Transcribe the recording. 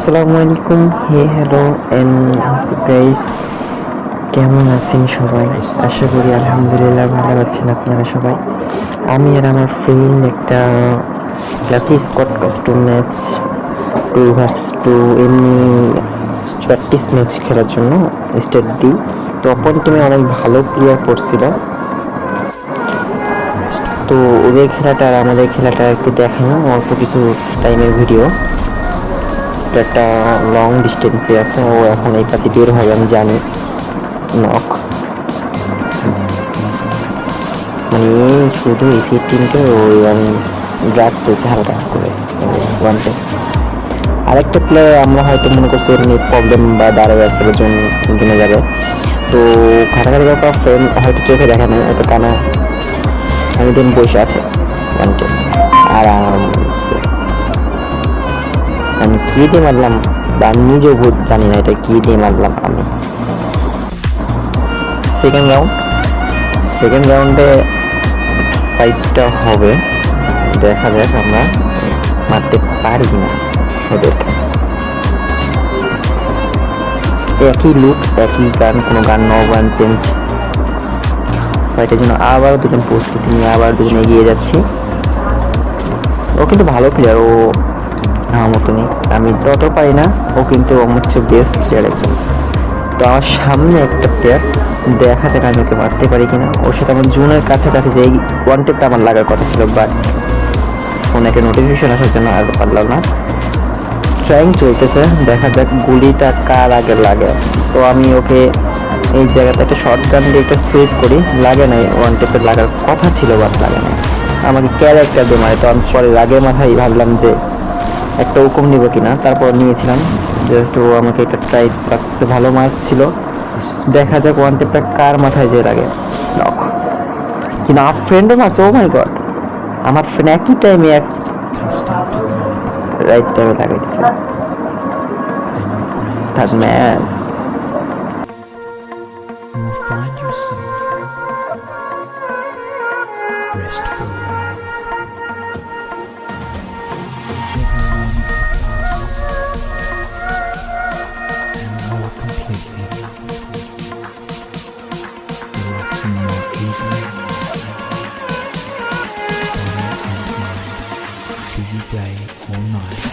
আসসালামু আলাইকুম। Hello and guys, কেমন আছেন সবাই? আশা করি আলহামদুলিল্লাহ ভালো আছেন আপনারা সবাই। আমি আর আমার ফ্রেন্ড একটা ক্লাসে স্কোয়াড কাস্টম ম্যাচ 2 ভার্সেস 2 এমনি প্র্যাকটিস ম্যাচ খেলার জন্য স্টার্ট দিই। তো অপর টিমে অনেক ভালো প্লেয়ার পড়ছিল, তো ওদের খেলাটা আর আমাদের খেলাটা একটু দেখানো অল্প কিছু টাইমের ভিডিও। একটা লং ডিস্টেন্সে আছে, ও এখন এই পাতি বের হবে আমি জানি। নক মানে শুধু এসি টিমকে ওই আমি ড্রাগ তুলছি হালকা করে ওয়ানটে। আরেকটা প্লেয়ার আমরা হয়তো মনে করছি ওর নেট প্রবলেম বা দাঁড়ায় আছে জমে যাবে, তো ঘাটাঘাটি করার ফ্রেন্ড হয়তো চোখে দেখা নেই, হয়তো কানা আমি দিন বসে আছে ওয়ানটে আরামসে। আমি কী দিয়ে মারলাম বা আমি নিজেও জানি না এটা কী দিয়ে মারলাম আমি। সেকেন্ড রাউন্ডে ফাইটটা হবে, দেখা যাক আমরা মারতে পারি কিনা ওদেরকে। একই লুক, একই গান, কোনো গান গান চেঞ্জ। ফাইটের জন্য আবার দুজন প্রস্তুতি নিয়ে আবার দুজন এগিয়ে যাচ্ছি। ও কিন্তু ভালো প্লেয়ার, ও আমার মতনই, আমি তত পারি না, ও কিন্তু হচ্ছে বেস্ট প্লেয়ার একজন। তো আমার সামনে একটা প্লেয়ার, দেখা যাক আমি ওকে মারতে পারি কিনা। ওর সাথে আমার জুনের কাছাকাছি যে ওয়ান টেপটা আমার লাগার কথা ছিল, বাট ফোনে একটা নোটিফিকেশন আসার জন্য আর পারলাম না। ট্রাইং চলতেছে, দেখা যাক গুলিটা কার আগে লাগে। তো আমি ওকে এই জায়গাতে একটা শর্ট গান দিয়ে একটা সুইচ করি, লাগে নাই, ওয়ান টেপের লাগার কথা ছিল বাট লাগে নাই, আমাকে ক্যারেক্টার দিয়ে মারে। তো আমি পরে রাগের মাথায় ভাবলাম যে একটা হুকুম নিব কিনা, তারপর নিয়েছিলাম। জাস্ট ও আমাকে একটা ট্রাই রাখতেছে, ভালো মারছিল। দেখা যাক ওয়ান টেপটা কার মাথায় যে লাগে। নক কিন্তু আমার ফ্রেন্ডও মারছে, ও মাই গড, আমার ফ্রেন্ড একই টাইমে এক রাইট টাইমে লাগাই দিছে। Third match You will find yourself restful. Every moment that passes, and more completely, relaxing more easily, body and mind, busy day or night.